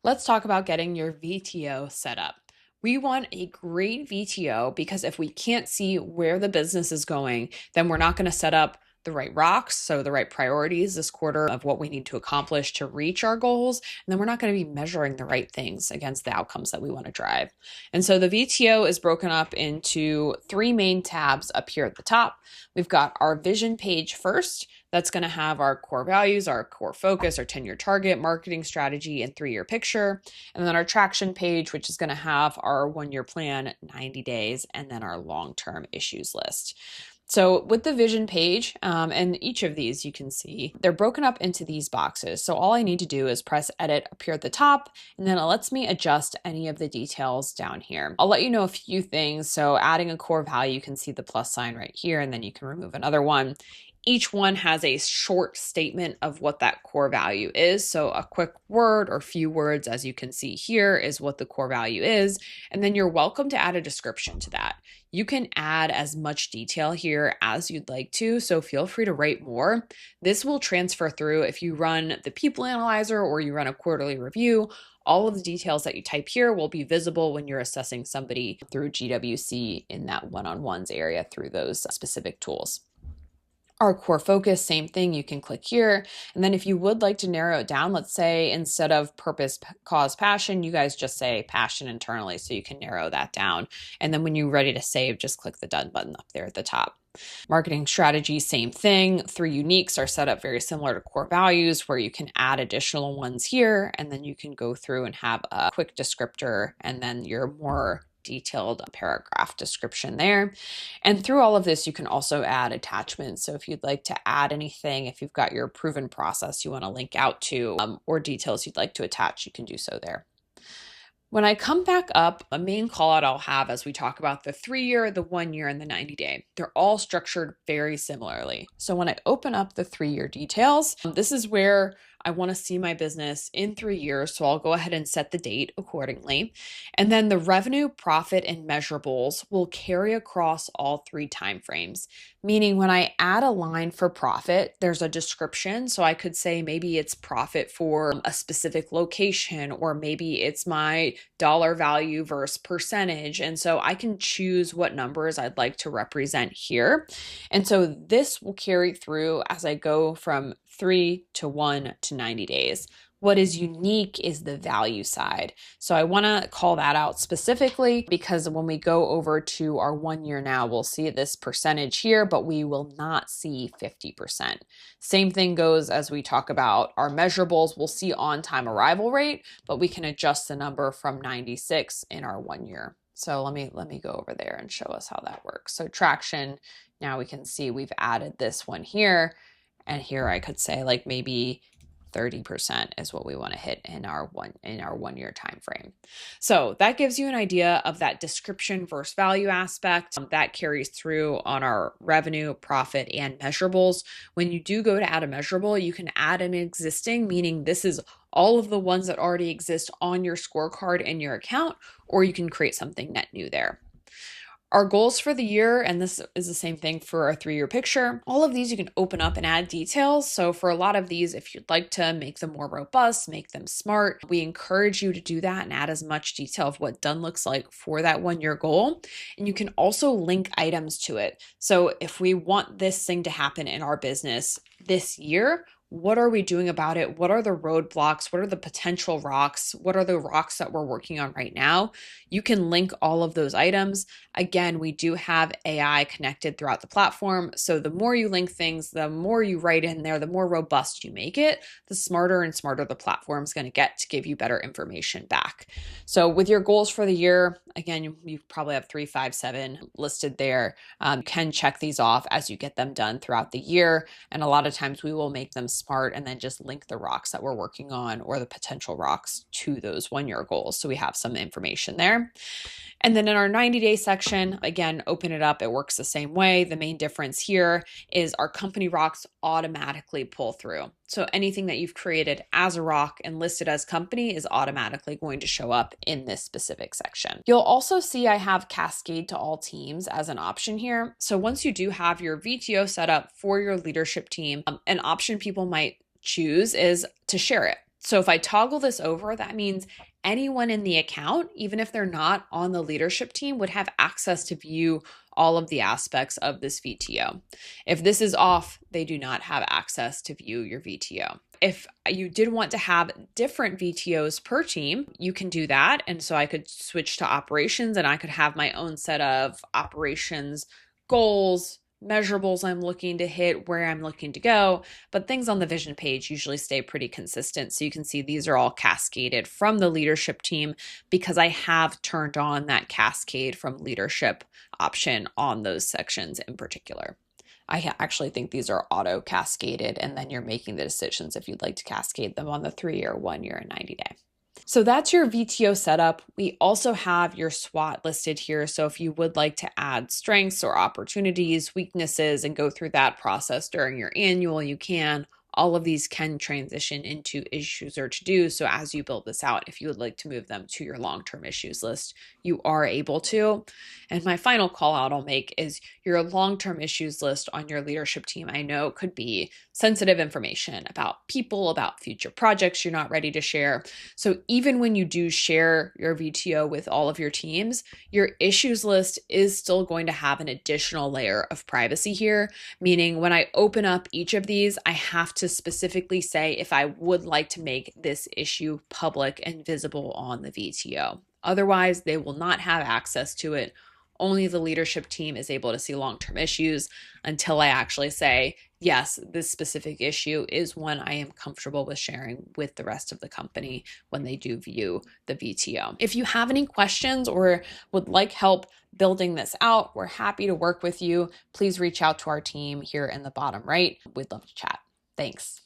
Let's talk about getting your VTO set up. We want a great VTO because if we can't see where the business is going, then we're not going to set up the right rocks, so the right priorities this quarter of what we need to accomplish to reach our goals. And then we're not going to be measuring the right things against the outcomes that we want to drive. And so the VTO is broken up into three main tabs up here at the top. We've got our vision page first. That's going to have our core values, our core focus, our 10-year target, marketing strategy, and 3-year picture. And then our traction page, which is going to have our 1-year plan, 90 days, and then our long-term issues list. So with the vision page, and each of these you can see, they're broken up into these boxes. So all I need to do is press edit up here at the top, and then it lets me adjust any of the details down here. I'll let you know a few things. So adding a core value, you can see the plus sign right here, and then you can remove another one. Each one has a short statement of what that core value is. So a quick word or few words, as you can see here, is what the core value is. And then you're welcome to add a description to that. You can add as much detail here as you'd like to, so feel free to write more. This will transfer through if you run the People Analyzer or you run a quarterly review. All of the details that you type here will be visible when you're assessing somebody through GWC in that one-on-ones area through those specific tools. Our core focus, same thing, you can click here. And then if you would like to narrow it down, let's say instead of purpose, cause, passion, you guys just say passion internally, so you can narrow that down. And then when you're ready to save, just click the done button up there at the top. Marketing strategy, same thing. 3 uniques are set up very similar to core values, where you can add additional ones here, and then you can go through and have a quick descriptor and then your more detailed paragraph description there. And through all of this, you can also add attachments. So if you'd like to add anything, if you've got your proven process you want to link out to, or details you'd like to attach, you can do so there. When I come back up, a main call out I'll have as we talk about the 3-year, the 1-year, and the 90-day. They're all structured very similarly. So when I open up the 3-year details, this is where I want to see my business in 3 years. So I'll go ahead and set the date accordingly. And then the revenue, profit, and measurables will carry across all 3 timeframes. Meaning when I add a line for profit, there's a description. So I could say maybe it's profit for a specific location, or maybe it's my dollar value versus percentage. And so I can choose what numbers I'd like to represent here. And so this will carry through as I go from 3 to 1 to 90 days. What is unique is the value side. So I want to call that out specifically because when we go over to our 1 year now, we'll see this percentage here, but we will not see 50%. Same thing goes as we talk about our measurables. We'll see on-time arrival rate, but we can adjust the number from 96 in our 1 year. So let me go over there and show us how that works. So traction, now we can see we've added this one here. And here I could say like maybe 30% is what we want to hit in our 1 year time frame. So that gives you an idea of that description versus value aspect that carries through on our revenue, profit, and measurables. When you do go to add a measurable, you can add an existing, meaning this is all of the ones that already exist on your scorecard in your account, or you can create something net new there. Our goals for the year, and this is the same thing for our 3-year picture, all of these you can open up and add details. So for a lot of these, if you'd like to make them more robust, make them smart, we encourage you to do that and add as much detail of what done looks like for that 1-year goal. And you can also link items to it. So if we want this thing to happen in our business this year, what are we doing about it? What are the roadblocks? What are the potential rocks? What are the rocks that we're working on right now? You can link all of those items. Again, we do have AI connected throughout the platform. So the more you link things, the more you write in there, the more robust you make it, the smarter and smarter the platform is going to get to give you better information back. So with your goals for the year, again, you probably have 3, 5, 7 listed there. You can check these off as you get them done throughout the year. And a lot of times we will make them smart and then just link the rocks that we're working on or the potential rocks to those 1-year goals. So we have some information there. And then in our 90-day section, again, open it up. It works the same way. The main difference here is our company rocks automatically pull through. So anything that you've created as a rock and listed as company is automatically going to show up in this specific section. You'll also see I have cascade to all teams as an option here. So once you do have your VTO set up for your leadership team, an option people might choose is to share it. So if I toggle this over, that means anyone in the account, even if they're not on the leadership team, would have access to view all of the aspects of this VTO. If this is off, they do not have access to view your VTO. If you did want to have different VTOs per team, you can do that. And so I could switch to operations and I could have my own set of operations goals, measurables I'm looking to hit, where I'm looking to go, but things on the vision page usually stay pretty consistent. So you can see these are all cascaded from the leadership team because I have turned on that cascade from leadership option on those sections in particular. I actually think these are auto cascaded, and then you're making the decisions if you'd like to cascade them on the 3-year, 1-year, and 90-day. So that's your VTO setup. We also have your SWOT listed here. So if you would like to add strengths or opportunities, weaknesses, and go through that process during your annual, you can. All of these can transition into issues or to-dos. So as you build this out, if you would like to move them to your long-term issues list, you are able to. And my final call out I'll make is your long-term issues list on your leadership team. I know could be sensitive information about people, about future projects you're not ready to share. So even when you do share your VTO with all of your teams, your issues list is still going to have an additional layer of privacy here, meaning when I open up each of these, I have to specifically say if I would like to make this issue public and visible on the VTO. Otherwise, they will not have access to it. Only the leadership team is able to see long-term issues until I actually say, yes, this specific issue is one I am comfortable with sharing with the rest of the company when they do view the VTO. If you have any questions or would like help building this out, we're happy to work with you. Please reach out to our team here in the bottom right. We'd love to chat. Thanks.